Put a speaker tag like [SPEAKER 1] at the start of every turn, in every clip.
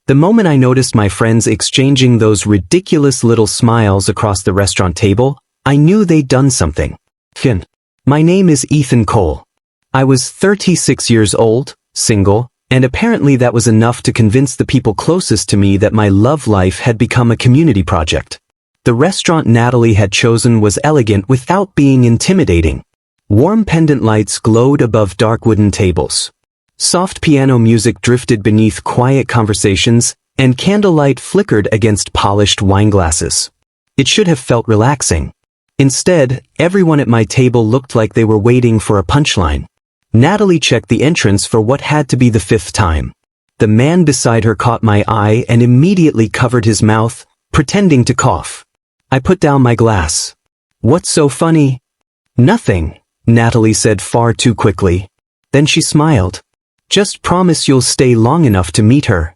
[SPEAKER 1] The moment I noticed my friends exchanging those ridiculous little smiles across the restaurant table, I knew they'd done something. My name is Ethan Cole. I was 36 years old, single, and apparently that was enough to convince the people closest to me that my love life had become a community project. The restaurant Natalie had chosen was elegant without being intimidating. Warm pendant lights glowed above dark wooden tables. Soft piano music drifted beneath quiet conversations, and candlelight flickered against polished wine glasses. It should have felt relaxing. Instead, everyone at my table looked like they were waiting for a punchline. Natalie checked the entrance for what had to be the 5th time. The man beside her caught my eye and immediately covered his mouth, pretending to cough. I put down my glass. "What's so funny?" "Nothing," Natalie said far too quickly. Then she smiled. "Just promise you'll stay long enough to meet her."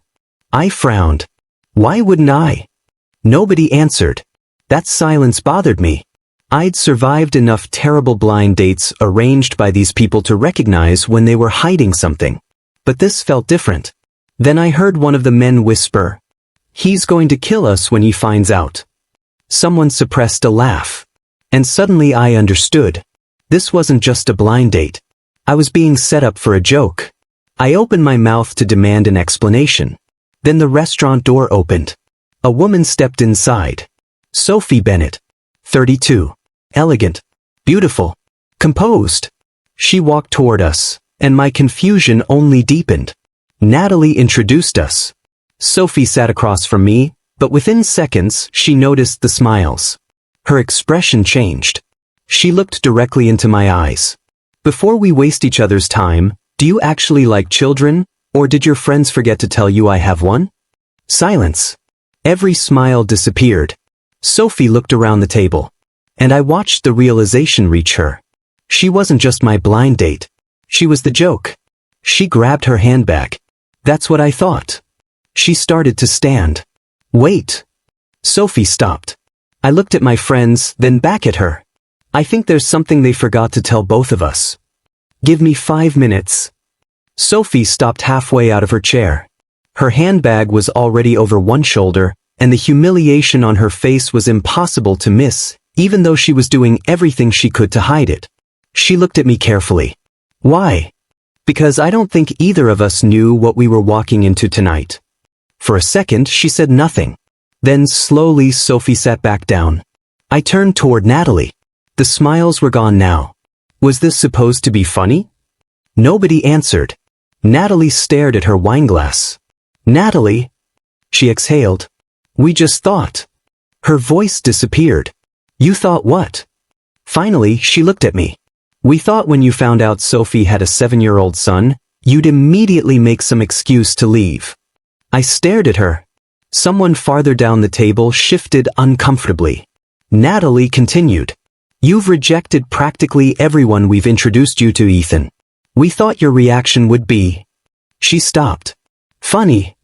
[SPEAKER 1] I frowned. Why wouldn't I? Nobody answered. That silence bothered me. I'd survived enough terrible blind dates arranged by these people to recognize when they were hiding something. But this felt different. Then I heard one of the men whisper, "He's going to kill us when he finds out." Someone suppressed a laugh. And suddenly I understood. This wasn't just a blind date. I was being set up for a joke. I opened my mouth to demand an explanation. Then the restaurant door opened. A woman stepped inside. Sophie Bennett. 32. Elegant. Beautiful. Composed. She walked toward us, and my confusion only deepened. Natalie introduced us. Sophie sat across from me, but within seconds she noticed the smiles. Her expression changed. She looked directly into my eyes. "Before we waste each other's time, do you actually like children, or did your friends forget to tell you I have one?" Silence. Every smile disappeared. Sophie looked around the table, and I watched the realization reach her. She wasn't just my blind date. She was the joke. She grabbed her handbag. That's what I thought. She started to stand. "Wait." Sophie stopped. I looked at my friends, then back at her. "I think there's something they forgot to tell both of us. Give me 5 minutes." Sophie stopped halfway out of her chair. Her handbag was already over one shoulder, and the humiliation on her face was impossible to miss, even though she was doing everything she could to hide it. She looked at me carefully. "Why?" "Because I don't think either of us knew what we were walking into tonight." For a second, she said nothing. Then slowly Sophie sat back down. I turned toward Natalie. The smiles were gone now. Was this supposed to be funny? Nobody answered. Natalie stared at her wineglass. "Natalie," she exhaled. "We just thought." Her voice disappeared. "You thought what?" Finally, she looked at me. "We thought when you found out Sophie had a 7-year-old son, you'd immediately make some excuse to leave." I stared at her. Someone farther down the table shifted uncomfortably. Natalie continued. "You've rejected practically everyone we've introduced you to, Ethan. We thought your reaction would be..." She stopped. "Funny."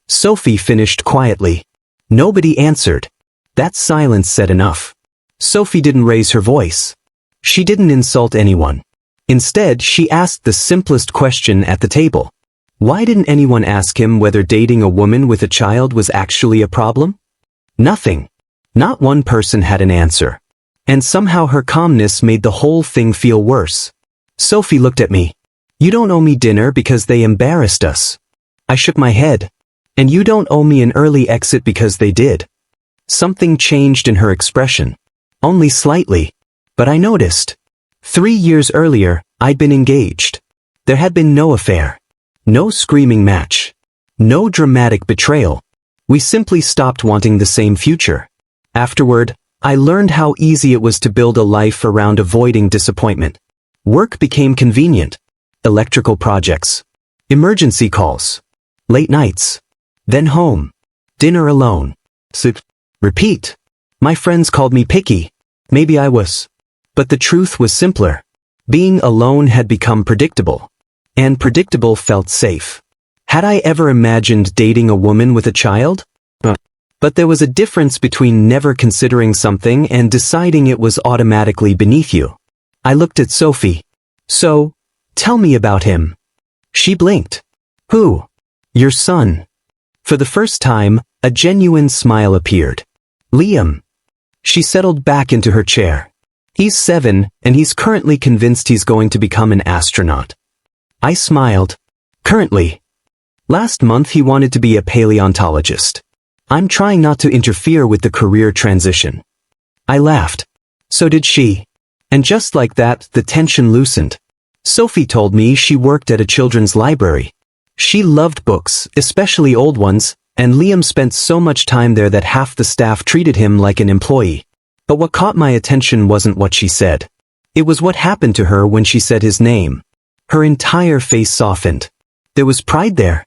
[SPEAKER 1] Sophie finished quietly. Nobody answered. That silence said enough. Sophie didn't raise her voice. She didn't insult anyone. Instead, she asked the simplest question at the table. Why didn't anyone ask him whether dating a woman with a child was actually a problem? Nothing. Not one person had an answer. And somehow her calmness made the whole thing feel worse. Sophie looked at me. "You don't owe me dinner because they embarrassed us." I shook my head. "And you don't owe me an early exit because they did." Something changed in her expression. Only slightly. But I noticed. 3 years earlier, I'd been engaged. There had been no affair. No screaming match. No dramatic betrayal. We simply stopped wanting the same future. Afterward, I learned how easy it was to build a life around avoiding disappointment. Work became convenient. Electrical projects. Emergency calls. Late nights. Then home. Dinner alone. Repeat. My friends called me picky. Maybe I was. But the truth was simpler. Being alone had become predictable. And predictable felt safe. Had I ever imagined dating a woman with a child? But there was a difference between never considering something and deciding it was automatically beneath you. I looked at Sophie. "So, tell me about him." She blinked. "Who?" "Your son." For the first time, a genuine smile appeared. Liam. She settled back into her chair. He's 7, and he's currently convinced he's going to become an astronaut. I smiled. Currently. Last month he wanted to be a paleontologist. I'm trying not to interfere with the career transition. I laughed. So did she. And just like that, the tension loosened. Sophie told me she worked at a children's library. She loved books, especially old ones, and Liam spent so much time there that half the staff treated him like an employee. But what caught my attention wasn't what she said. It was what happened to her when she said his name. Her entire face softened. There was pride there.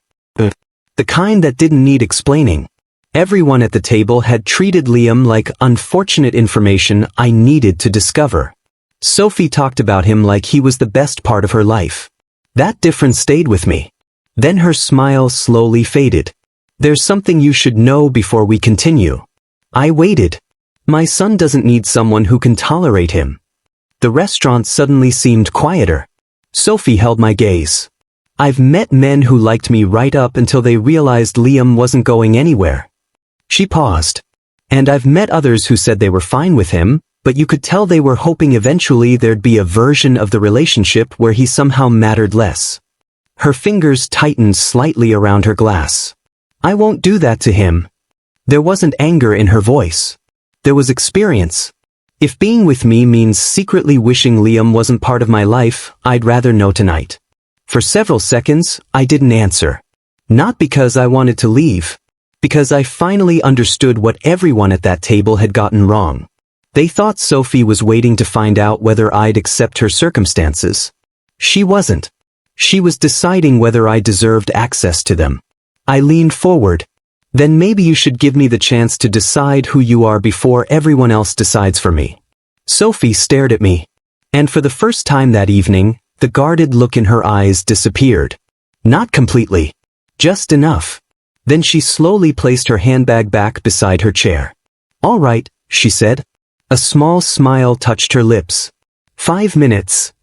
[SPEAKER 1] The kind that didn't need explaining. Everyone at the table had treated Liam like unfortunate information I needed to discover. Sophie talked about him like he was the best part of her life. That difference stayed with me. Then her smile slowly faded. There's something you should know before we continue. I waited. My son doesn't need someone who can tolerate him. The restaurant suddenly seemed quieter. Sophie held my gaze. I've met men who liked me right up until they realized Liam wasn't going anywhere. She paused. And I've met others who said they were fine with him, but you could tell they were hoping eventually there'd be a version of the relationship where he somehow mattered less. Her fingers tightened slightly around her glass. I won't do that to him. There wasn't anger in her voice. There was experience. If being with me means secretly wishing Liam wasn't part of my life, I'd rather know tonight. For several seconds, I didn't answer. Not because I wanted to leave. Because I finally understood what everyone at that table had gotten wrong. They thought Sophie was waiting to find out whether I'd accept her circumstances. She wasn't. She was deciding whether I deserved access to them. I leaned forward. Then maybe you should give me the chance to decide who you are before everyone else decides for me. Sophie stared at me. And for the first time that evening, the guarded look in her eyes disappeared. Not completely. Just enough. Then she slowly placed her handbag back beside her chair. All right, she said. A small smile touched her lips. 5 minutes.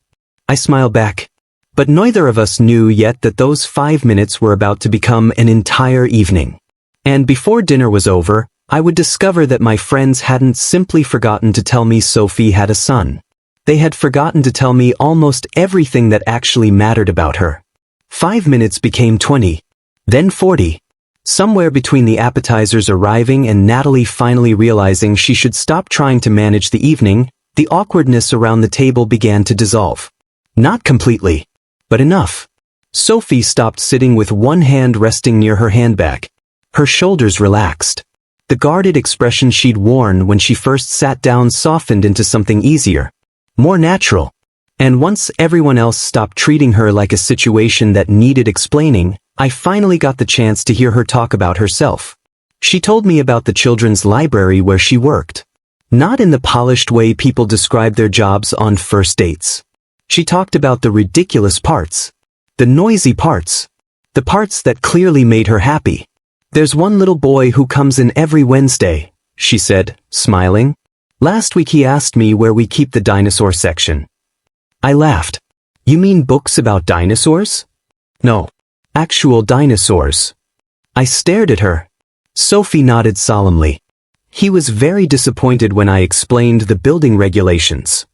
[SPEAKER 1] I smiled back. But neither of us knew yet that those 5 minutes were about to become an entire evening. And before dinner was over, I would discover that my friends hadn't simply forgotten to tell me Sophie had a son. They had forgotten to tell me almost everything that actually mattered about her. 5 minutes became 20. Then 40. Somewhere between the appetizers arriving and Natalie finally realizing she should stop trying to manage the evening, the awkwardness around the table began to dissolve. Not completely, but enough. Sophie stopped sitting with one hand resting near her handbag. Her shoulders relaxed. The guarded expression she'd worn when she first sat down softened into something easier, more natural. And once everyone else stopped treating her like a situation that needed explaining, I finally got the chance to hear her talk about herself. She told me about the children's library where she worked. Not in the polished way people describe their jobs on first dates. She talked about the ridiculous parts. The noisy parts. The parts that clearly made her happy. There's one little boy who comes in every Wednesday, she said, smiling. Last week he asked me where we keep the dinosaur section. I laughed. You mean books about dinosaurs? No. Actual dinosaurs. I stared at her. Sophie nodded solemnly. He was very disappointed when I explained the building regulations.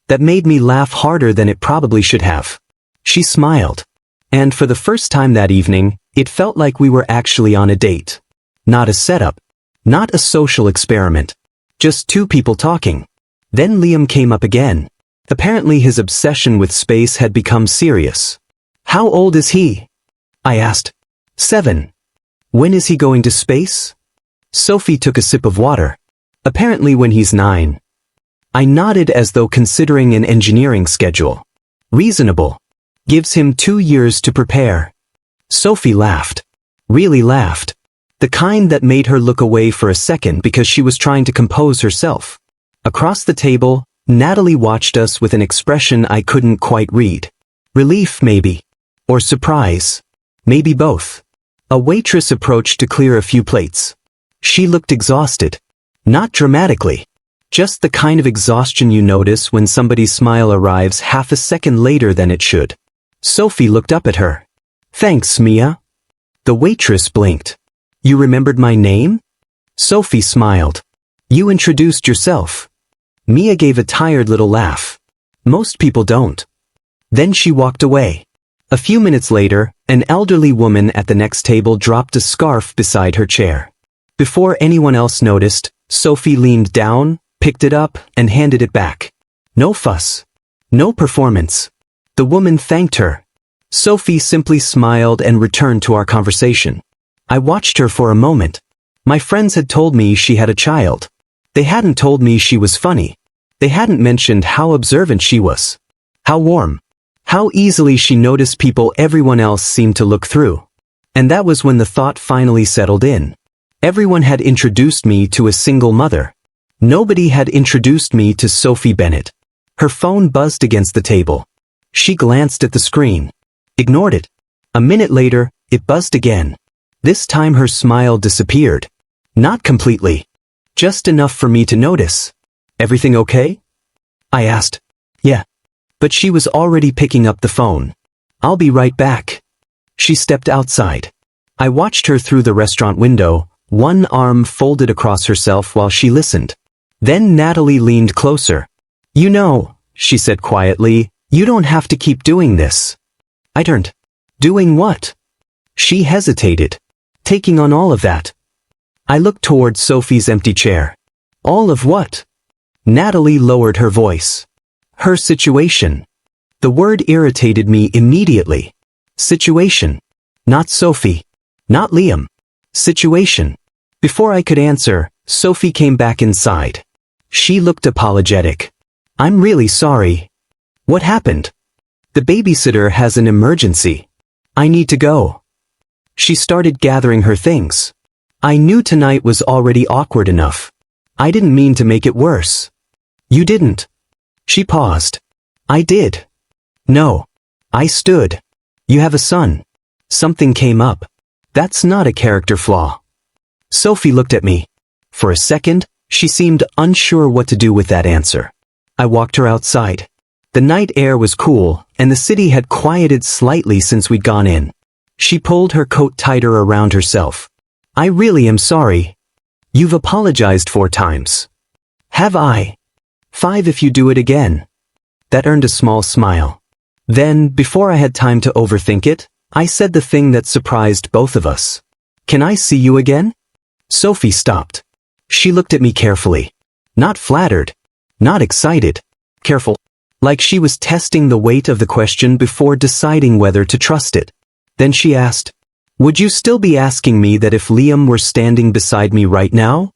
[SPEAKER 1] That made me laugh harder than it probably should have. She smiled. And for the first time that evening, it felt like we were actually on a date. Not a setup. Not a social experiment. Just two people talking. Then Liam came up again. Apparently his obsession with space had become serious. How old is he? I asked. 7. When is he going to space? Sophie took a sip of water. Apparently when he's 9. I nodded as though considering an engineering schedule. Reasonable. Gives him 2 years to prepare. Sophie laughed. Really laughed. The kind that made her look away for a second because she was trying to compose herself. Across the table, Natalie watched us with an expression I couldn't quite read. Relief maybe. Or surprise. Maybe both. A waitress approached to clear a few plates. She looked exhausted. Not dramatically. Just the kind of exhaustion you notice when somebody's smile arrives half a second later than it should. Sophie looked up at her. Thanks, Mia. The waitress blinked. You remembered my name? Sophie smiled. You introduced yourself. Mia gave a tired little laugh. Most people don't. Then she walked away. A few minutes later, an elderly woman at the next table dropped a scarf beside her chair. Before anyone else noticed, Sophie leaned down, picked it up, and handed it back. No fuss. No performance. The woman thanked her. Sophie simply smiled and returned to our conversation. I watched her for a moment. My friends had told me she had a child. They hadn't told me she was funny. They hadn't mentioned how observant she was. How warm. How easily she noticed people everyone else seemed to look through. And that was when the thought finally settled in. Everyone had introduced me to a single mother. Nobody had introduced me to Sophie Bennett. Her phone buzzed against the table. She glanced at the screen. Ignored it. A minute later, it buzzed again. This time her smile disappeared. Not completely. Just enough for me to notice. Everything okay? I asked. Yeah. But she was already picking up the phone. I'll be right back. She stepped outside. I watched her through the restaurant window, one arm folded across herself while she listened. Then Natalie leaned closer. You know, she said quietly, you don't have to keep doing this. I turned. Doing what? She hesitated. Taking on all of that. I looked toward Sophie's empty chair. All of what? Natalie lowered her voice. Her situation. The word irritated me immediately. Situation. Not Sophie. Not Liam. Situation. Before I could answer, Sophie came back inside. She looked apologetic. I'm really sorry. What happened? The babysitter has an emergency. I need to go. She started gathering her things. I knew tonight was already awkward enough. I didn't mean to make it worse. You didn't. She paused. I did. No. I stood. You have a son. Something came up. That's not a character flaw. Sophie looked at me. For a second, she seemed unsure what to do with that answer. I walked her outside. The night air was cool, and the city had quieted slightly since we'd gone in. She pulled her coat tighter around herself. I really am sorry. You've apologized 4 times. Have I? 5 if you do it again. That earned a small smile. Then, before I had time to overthink it, I said the thing that surprised both of us. Can I see you again? Sophie stopped. She looked at me carefully. Not flattered. Not excited. Careful. Like she was testing the weight of the question before deciding whether to trust it. Then she asked, would you still be asking me that if Liam were standing beside me right now?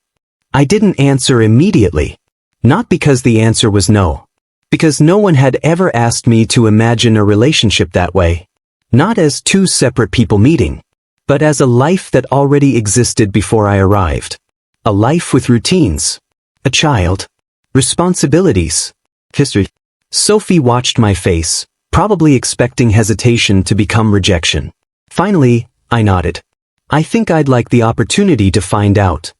[SPEAKER 1] I didn't answer immediately. Not because the answer was no. Because no one had ever asked me to imagine a relationship that way. Not as 2 separate people meeting. But as a life that already existed before I arrived. A life with routines. A child. Responsibilities. History. Sophie watched my face, probably expecting hesitation to become rejection. Finally, I nodded. I think I'd like the opportunity to find out.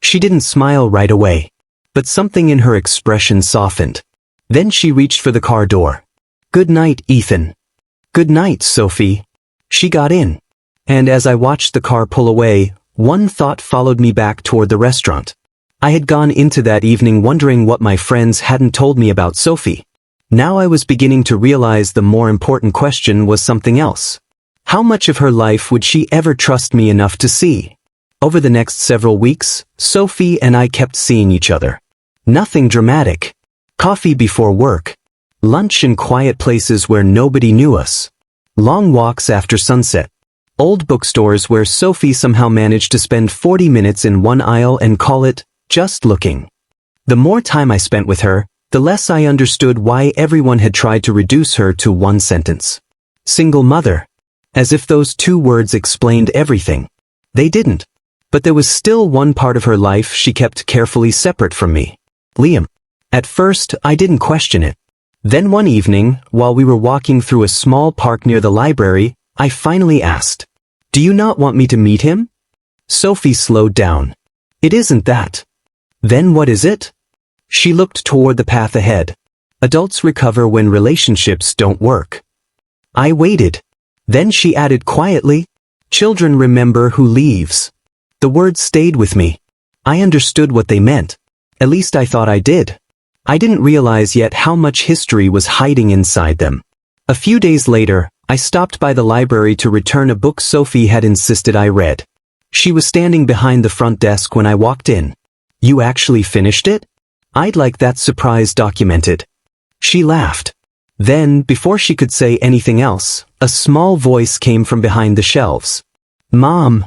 [SPEAKER 1] She didn't smile right away. But something in her expression softened. Then she reached for the car door. Good night, Ethan. Good night, Sophie. She got in. And as I watched the car pull away, one thought followed me back toward the restaurant. I had gone into that evening wondering what my friends hadn't told me about Sophie. Now I was beginning to realize the more important question was something else. How much of her life would she ever trust me enough to see? Over the next several weeks, Sophie and I kept seeing each other. Nothing dramatic. Coffee before work. Lunch in quiet places where nobody knew us. Long walks after sunset. Old bookstores where Sophie somehow managed to spend 40 minutes in one aisle and call it, just looking. The more time I spent with her, the less I understood why everyone had tried to reduce her to one sentence. Single mother. As if those 2 words explained everything. They didn't. But there was still one part of her life she kept carefully separate from me. Liam. At first, I didn't question it. Then one evening, while we were walking through a small park near the library, I finally asked, do you not want me to meet him? Sophie slowed down. It isn't that. Then what is it? She looked toward the path ahead. Adults recover when relationships don't work. I waited. Then she added quietly, children remember who leaves. The words stayed with me. I understood what they meant. At least I thought I did. I didn't realize yet how much history was hiding inside them. A few days later, I stopped by the library to return a book Sophie had insisted I read. She was standing behind the front desk when I walked in. "You actually finished it? I'd like that surprise documented." She laughed. Then, before she could say anything else, a small voice came from behind the shelves. "Mom."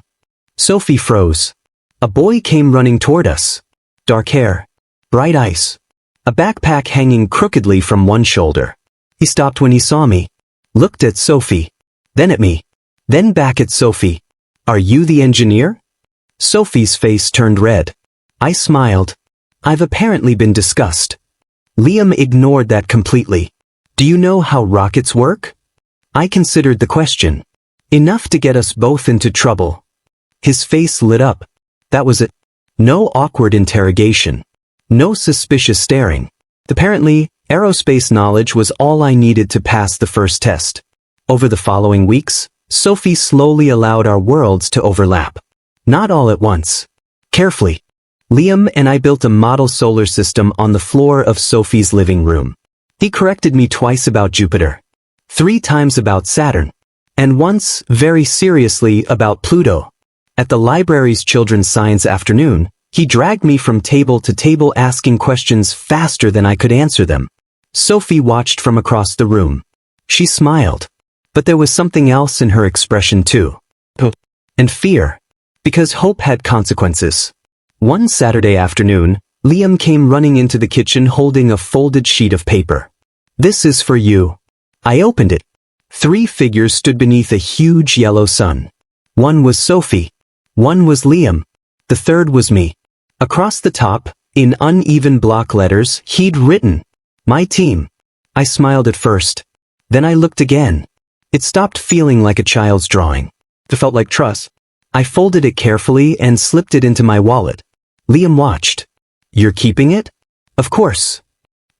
[SPEAKER 1] Sophie froze. A boy came running toward us. Dark hair. Bright eyes. A backpack hanging crookedly from one shoulder. He stopped when he saw me. Looked at Sophie. Then at me. Then back at Sophie. "Are you the engineer?" Sophie's face turned red. I smiled. "I've apparently been discussed." Liam ignored that completely. "Do you know how rockets work?" I considered the question. Enough to get us both into trouble. His face lit up. That was it. No awkward interrogation. No suspicious staring. Apparently, aerospace knowledge was all I needed to pass the first test. Over the following weeks, Sophie slowly allowed our worlds to overlap. Not all at once. Carefully. Liam and I built a model solar system on the floor of Sophie's living room. He corrected me twice about Jupiter. 3 times about Saturn. And once, very seriously, about Pluto. At the library's children's science afternoon, he dragged me from table to table asking questions faster than I could answer them. Sophie watched from across the room. She smiled. But there was something else in her expression too. Hope. And fear. Because hope had consequences. One Saturday afternoon, Liam came running into the kitchen holding a folded sheet of paper. "This is for you." I opened it. 3 figures stood beneath a huge yellow sun. One was Sophie. One was Liam. The third was me. Across the top, in uneven block letters, he'd written, "My team." I smiled at first. Then I looked again. It stopped feeling like a child's drawing. It felt like trust. I folded it carefully and slipped it into my wallet. Liam watched. "You're keeping it?" "Of course."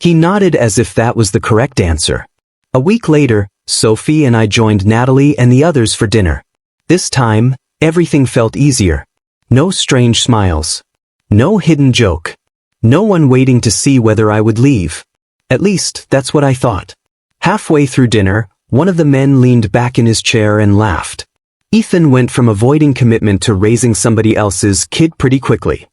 [SPEAKER 1] He nodded as if that was the correct answer. A week later, Sophie and I joined Natalie and the others for dinner. This time, everything felt easier. No strange smiles. No hidden joke. No one waiting to see whether I would leave. At least, that's what I thought. Halfway through dinner, one of the men leaned back in his chair and laughed. Ethan went from avoiding commitment to raising somebody else's kid pretty quickly.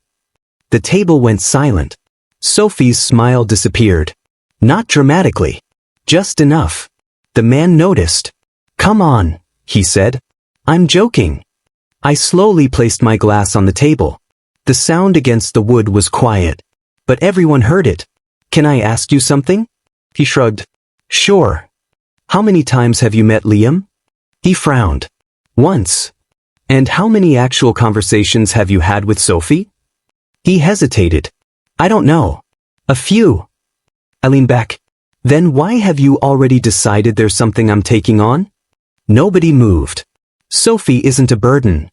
[SPEAKER 1] The table went silent. Sophie's smile disappeared. Not dramatically. Just enough. The man noticed. "Come on," he said. "I'm joking." I slowly placed my glass on the table. The sound against the wood was quiet. But everyone heard it. "Can I ask you something?" He shrugged. "Sure." "How many times have you met Liam?" He frowned. "Once." "And how many actual conversations have you had with Sophie?" He hesitated. "I don't know. A few." I leaned back. "Then why have you already decided there's something I'm taking on?" Nobody moved. Sophie isn't a burden.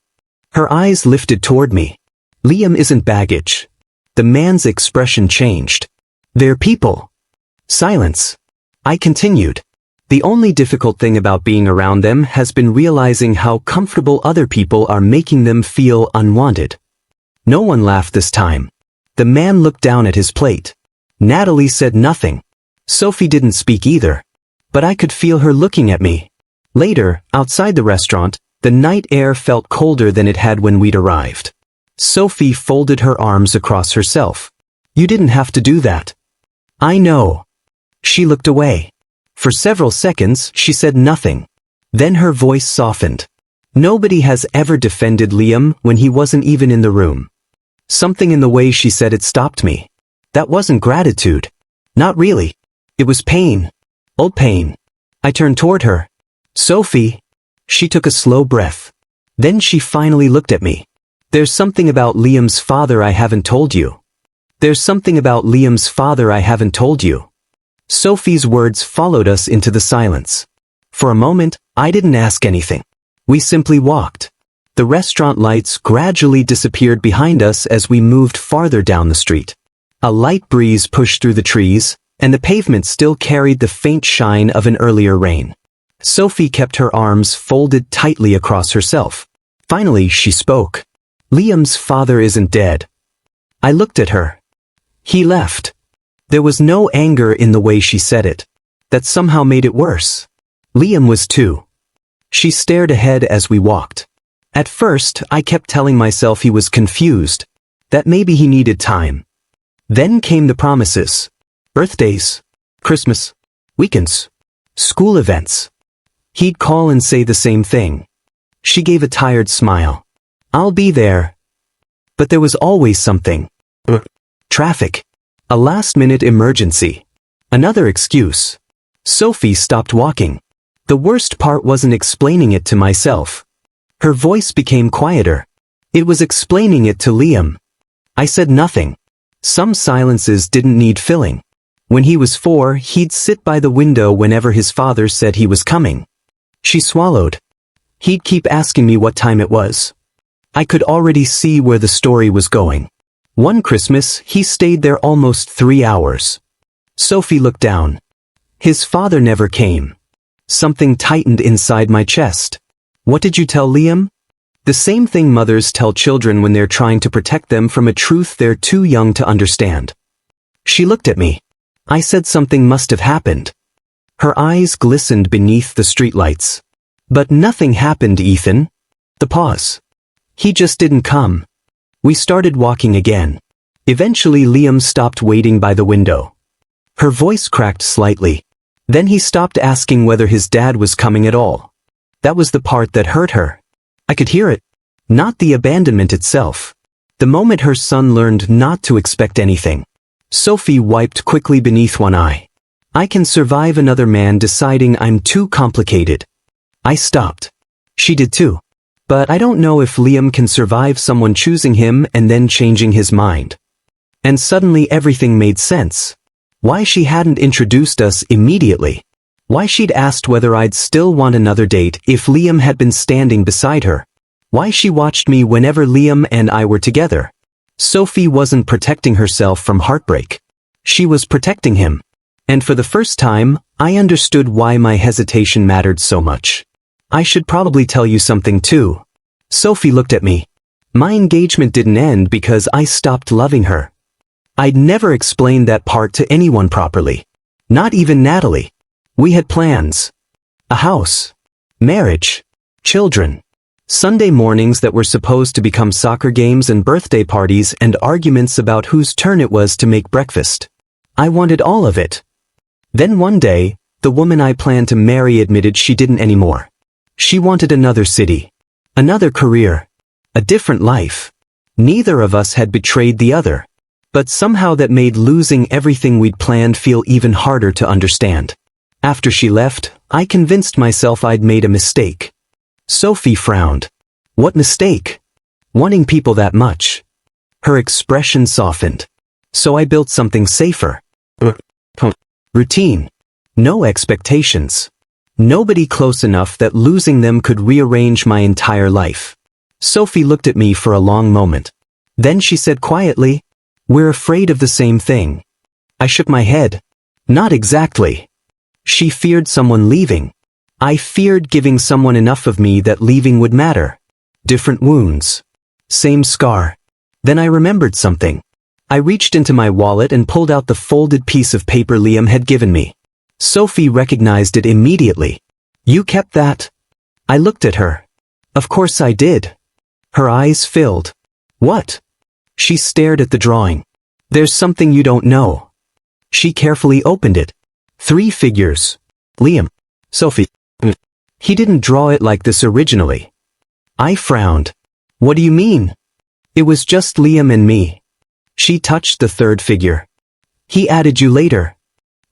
[SPEAKER 1] Her eyes lifted toward me. Liam isn't baggage. The man's expression changed. "They're people." Silence. I continued. "The only difficult thing about being around them has been realizing how comfortable other people are making them feel unwanted." No one laughed this time. The man looked down at his plate. Natalie said nothing. Sophie didn't speak either. But I could feel her looking at me. Later, outside the restaurant, the night air felt colder than it had when we'd arrived. Sophie folded her arms across herself. "You didn't have to do that." "I know." She looked away. For several seconds, she said nothing. Then her voice softened. "Nobody has ever defended Liam when he wasn't even in the room." Something in the way she said it stopped me. That wasn't gratitude. Not really. It was pain. Old pain. I turned toward her. "Sophie." She took a slow breath. Then she finally looked at me. "There's something about Liam's father I haven't told you." "There's something about Liam's father I haven't told you." Sophie's words followed us into the silence. For a moment, I didn't ask anything. We simply walked. The restaurant lights gradually disappeared behind us as we moved farther down the street. A light breeze pushed through the trees, and the pavement still carried the faint shine of an earlier rain. Sophie kept her arms folded tightly across herself. Finally, she spoke. Liam's father isn't dead. I looked at her. He left. There was no anger in the way she said it. That somehow made it worse. Liam was too. She stared ahead as we walked. At first, I kept telling myself he was confused, that maybe he needed time. Then came the promises. Birthdays, Christmas, weekends, school events. He'd call and say the same thing. She gave a tired smile. I'll be there. But there was always something. Traffic. A last-minute emergency. Another excuse. Sophie stopped walking. The worst part wasn't explaining it to myself. Her voice became quieter. It was explaining it to Liam. I said nothing. Some silences didn't need filling. When he was 4, he'd sit by the window whenever his father said he was coming. She swallowed. He'd keep asking me what time it was. I could already see where the story was going. One Christmas, he stayed there almost 3 hours. Sophie looked down. His father never came. Something tightened inside my chest. What did you tell Liam? The same thing mothers tell children when they're trying to protect them from a truth they're too young to understand. She looked at me. I said something must have happened. Her eyes glistened beneath the streetlights. But nothing happened, Ethan. The pause. He just didn't come. We started walking again. Eventually Liam stopped waiting by the window. Her voice cracked slightly. Then he stopped asking whether his dad was coming at all. That was the part that hurt her. I could hear it. Not the abandonment itself. The moment her son learned not to expect anything. Sophie wiped quickly beneath one eye. I can survive another man deciding I'm too complicated. I stopped. She did too. But I don't know if Liam can survive someone choosing him and then changing his mind. And suddenly everything made sense. Why she hadn't introduced us immediately. Why she'd asked whether I'd still want another date if Liam had been standing beside her. Why she watched me whenever Liam and I were together. Sophie wasn't protecting herself from heartbreak. She was protecting him. And for the first time, I understood why my hesitation mattered so much. I should probably tell you something too. Sophie looked at me. My engagement didn't end because I stopped loving her. I'd never explained that part to anyone properly. Not even Natalie. We had plans. A house. Marriage. Children. Sunday mornings that were supposed to become soccer games and birthday parties and arguments about whose turn it was to make breakfast. I wanted all of it. Then one day, the woman I planned to marry admitted she didn't anymore. She wanted another city. Another career. A different life. Neither of us had betrayed the other. But somehow that made losing everything we'd planned feel even harder to understand. After she left, I convinced myself I'd made a mistake. Sophie frowned. What mistake? Wanting people that much. Her expression softened. So I built something safer. Routine. No expectations. Nobody close enough that losing them could rearrange my entire life. Sophie looked at me for a long moment. Then she said quietly, "We're afraid of the same thing." I shook my head. Not exactly. She feared someone leaving. I feared giving someone enough of me that leaving would matter. Different wounds. Same scar. Then I remembered something. I reached into my wallet and pulled out the folded piece of paper Liam had given me. Sophie recognized it immediately. "You kept that?" I looked at her. "Of course I did." Her eyes filled. "What?" She stared at the drawing. "There's something you don't know." She carefully opened it. 3 figures. Liam. Sophie. He didn't draw it like this originally. I frowned. "What do you mean?" "It was just Liam and me." She touched the 3rd figure. "He added you later."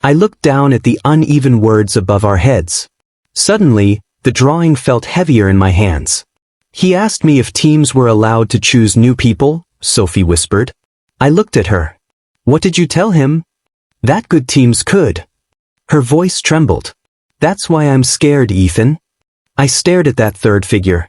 [SPEAKER 1] I looked down at the uneven words above our heads. Suddenly, the drawing felt heavier in my hands. "He asked me if teams were allowed to choose new people," Sophie whispered. I looked at her. "What did you tell him?" "That good teams could." Her voice trembled. "That's why I'm scared, Ethan." I stared at that 3rd figure.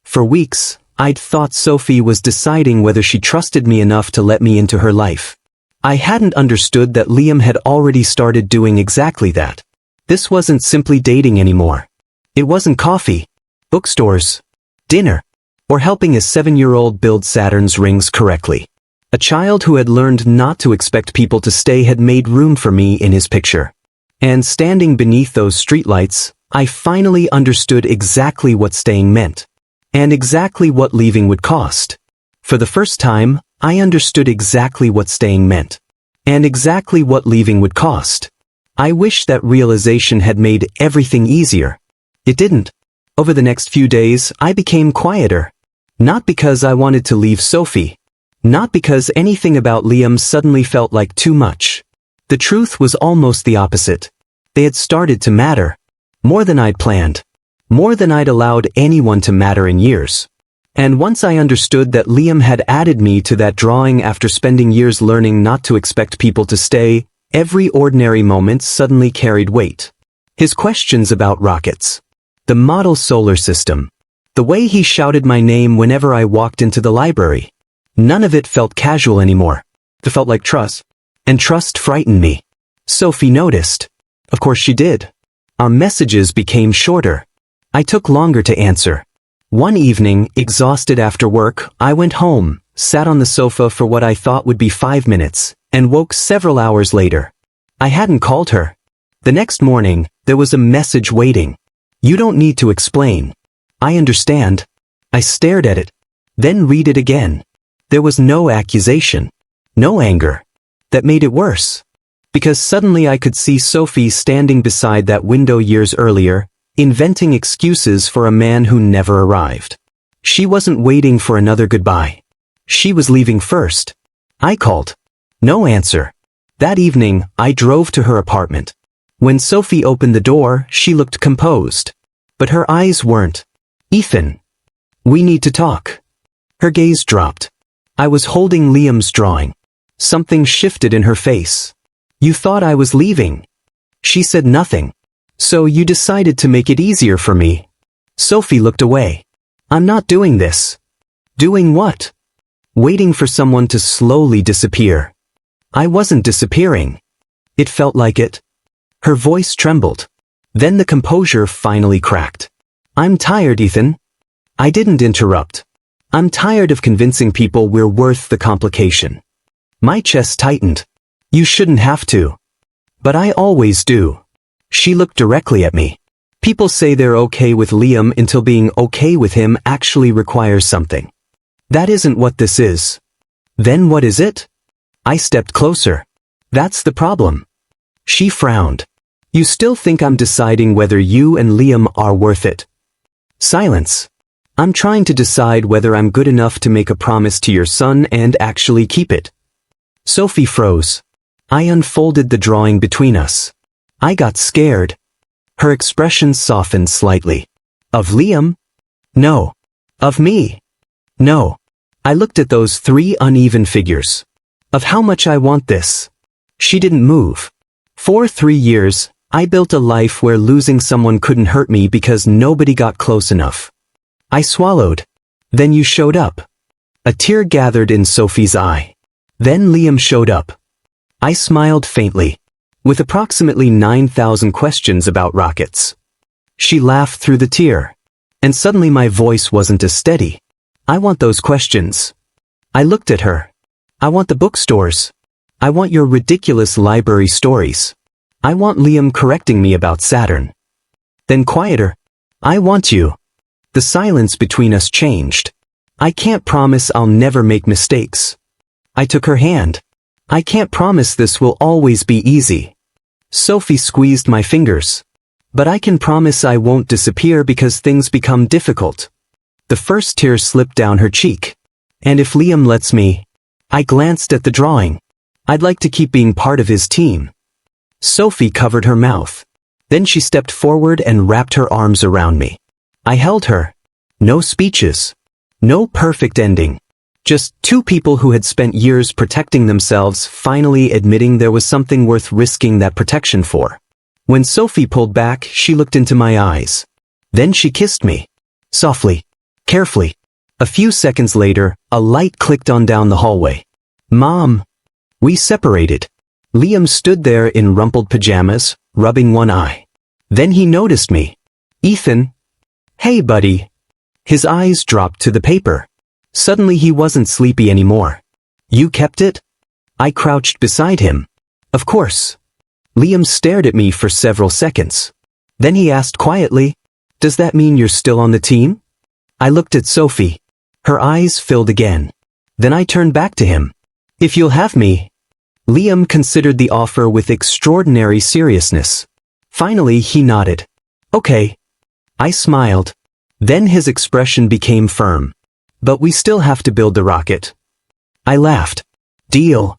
[SPEAKER 1] For weeks, I'd thought Sophie was deciding whether she trusted me enough to let me into her life. I hadn't understood that Liam had already started doing exactly that. This wasn't simply dating anymore. It wasn't coffee, bookstores, dinner. or helping a 7-year-old build Saturn's rings correctly. A child who had learned not to expect people to stay had made room for me in his picture. And standing beneath those streetlights, I finally understood exactly what staying meant. And exactly what leaving would cost. For the first time, I understood exactly what staying meant. And exactly what leaving would cost. I wish that realization had made everything easier. It didn't. Over the next few days, I became quieter. Not because I wanted to leave Sophie. Not because anything about Liam suddenly felt like too much. The truth was almost the opposite. They had started to matter. More than I'd planned. More than I'd allowed anyone to matter in years. And once I understood that Liam had added me to that drawing after spending years learning not to expect people to stay, every ordinary moment suddenly carried weight. His questions about rockets. The model solar system. The way he shouted my name whenever I walked into the library. None of it felt casual anymore. It felt like trust. And trust frightened me. Sophie noticed. Of course she did. Our messages became shorter. I took longer to answer. One evening, exhausted after work, I went home, sat on the sofa for what I thought would be 5 minutes, and woke several hours later. I hadn't called her. The next morning, there was a message waiting. You don't need to explain. I understand. I stared at it. Then read it again. There was no accusation. No anger. That made it worse. Because suddenly I could see Sophie standing beside that window years earlier, inventing excuses for a man who never arrived. She wasn't waiting for another goodbye. She was leaving first. I called. No answer. That evening, I drove to her apartment. When Sophie opened the door, she looked composed. But her eyes weren't. Ethan. We need to talk. Her gaze dropped. I was holding Liam's drawing. Something shifted in her face. You thought I was leaving. She said nothing. So you decided to make it easier for me. Sophie looked away. I'm not doing this. Doing what? Waiting for someone to slowly disappear. I wasn't disappearing. It felt like it. Her voice trembled. Then the composure finally cracked. I'm tired, Ethan. I didn't interrupt. I'm tired of convincing people we're worth the complication. My chest tightened. You shouldn't have to. But I always do. She looked directly at me. People say they're okay with Liam until being okay with him actually requires something. That isn't what this is. Then what is it? I stepped closer. That's the problem. She frowned. You still think I'm deciding whether you and Liam are worth it. Silence. I'm trying to decide whether I'm good enough to make a promise to your son and actually keep it. Sophie froze. I unfolded the drawing between us. I got scared. Her expression softened slightly. Of Liam? No. Of me? No. I looked at those 3 uneven figures. Of how much I want this. She didn't move. For 3 years, I built a life where losing someone couldn't hurt me because nobody got close enough. I swallowed. Then you showed up. A tear gathered in Sophie's eye. Then Liam showed up. I smiled faintly. With approximately 9,000 questions about rockets. She laughed through the tear. And suddenly my voice wasn't as steady. I want those questions. I looked at her. I want the bookstores. I want your ridiculous library stories. I want Liam correcting me about Saturn. Then quieter. I want you. The silence between us changed. I can't promise I'll never make mistakes. I took her hand. I can't promise this will always be easy. Sophie squeezed my fingers. But I can promise I won't disappear because things become difficult. The first tear slipped down her cheek. And if Liam lets me. I glanced at the drawing. I'd like to keep being part of his team. Sophie covered her mouth. Then she stepped forward and wrapped her arms around me. I held her. No speeches. No perfect ending. Just 2 people who had spent years protecting themselves finally admitting there was something worth risking that protection for. When Sophie pulled back, she looked into my eyes. Then she kissed me. Softly. Carefully. A few seconds later, a light clicked on down the hallway. Mom. We separated. Liam stood there in rumpled pajamas, rubbing one eye. Then he noticed me. Ethan. Hey, buddy. His eyes dropped to the paper. Suddenly he wasn't sleepy anymore. You kept it? I crouched beside him. Of course. Liam stared at me for several seconds. Then he asked quietly, does that mean you're still on the team? I looked at Sophie. Her eyes filled again. Then I turned back to him. If you'll have me. Liam considered the offer with extraordinary seriousness. Finally he nodded. Okay. I smiled. Then his expression became firm. But we still have to build the rocket. I laughed. Deal.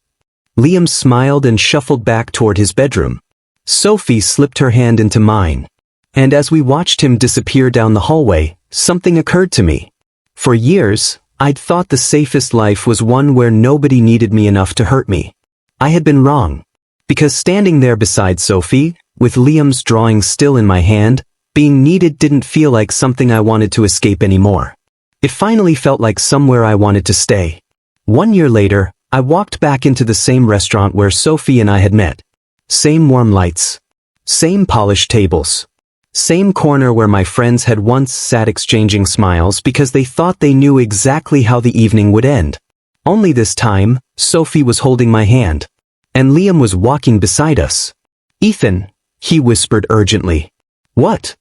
[SPEAKER 1] Liam smiled and shuffled back toward his bedroom. Sophie slipped her hand into mine. And as we watched him disappear down the hallway, something occurred to me. For years, I'd thought the safest life was one where nobody needed me enough to hurt me. I had been wrong. Because standing there beside Sophie, with Liam's drawing still in my hand, being needed didn't feel like something I wanted to escape anymore. It finally felt like somewhere I wanted to stay. 1 year later, I walked back into the same restaurant where Sophie and I had met. Same warm lights. Same polished tables. Same corner where my friends had once sat exchanging smiles because they thought they knew exactly how the evening would end. Only this time, Sophie was holding my hand. And Liam was walking beside us. Ethan, he whispered urgently. What?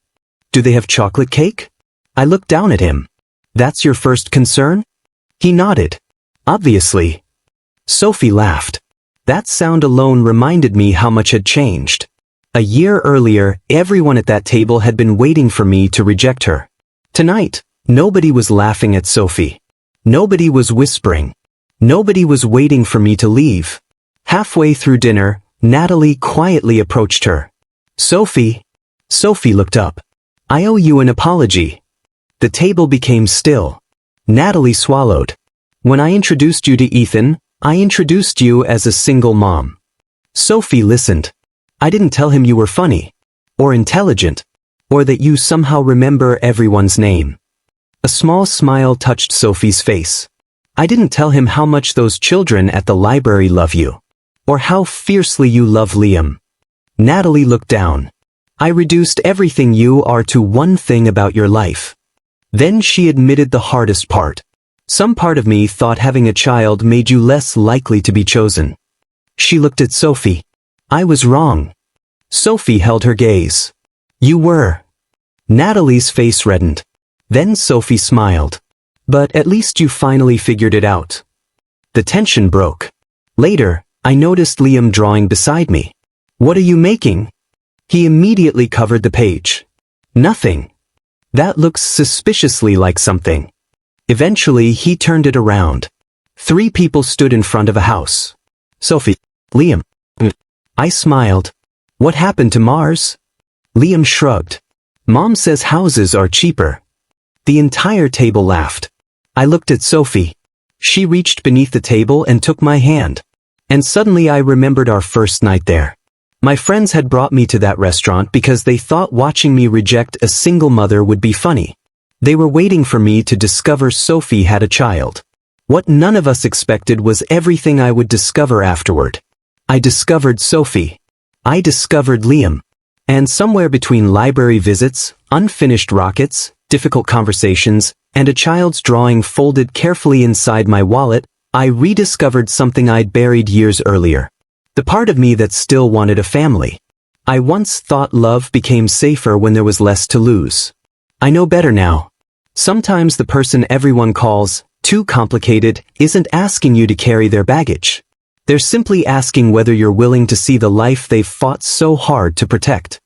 [SPEAKER 1] Do they have chocolate cake? I looked down at him. That's your first concern? He nodded. Obviously. Sophie laughed. That sound alone reminded me how much had changed. A year earlier, everyone at that table had been waiting for me to reject her. Tonight, nobody was laughing at Sophie. Nobody was whispering. Nobody was waiting for me to leave. Halfway through dinner, Natalie quietly approached her. Sophie. Sophie looked up. I owe you an apology. The table became still. Natalie swallowed. When I introduced you to Ethan, I introduced you as a single mom. Sophie listened. I didn't tell him you were funny, or intelligent, or that you somehow remember everyone's name. A small smile touched Sophie's face. I didn't tell him how much those children at the library love you, or how fiercely you love Liam. Natalie looked down. I reduced everything you are to one thing about your life. Then she admitted the hardest part. Some part of me thought having a child made you less likely to be chosen. She looked at Sophie. I was wrong. Sophie held her gaze. You were. Natalie's face reddened. Then Sophie smiled. But at least you finally figured it out. The tension broke. Later, I noticed Liam drawing beside me. What are you making? He immediately covered the page. Nothing. That looks suspiciously like something. Eventually, he turned it around. 3 people stood in front of a house. Sophie. Liam. I smiled. What happened to Mars? Liam shrugged. Mom says houses are cheaper. The entire table laughed. I looked at Sophie. She reached beneath the table and took my hand. And suddenly I remembered our first night there. My friends had brought me to that restaurant because they thought watching me reject a single mother would be funny. They were waiting for me to discover Sophie had a child. What none of us expected was everything I would discover afterward. I discovered Sophie. I discovered Liam. And somewhere between library visits, unfinished rockets, difficult conversations, and a child's drawing folded carefully inside my wallet, I rediscovered something I'd buried years earlier. The part of me that still wanted a family. I once thought love became safer when there was less to lose. I know better now. Sometimes the person everyone calls too complicated isn't asking you to carry their baggage. They're simply asking whether you're willing to see the life they've fought so hard to protect.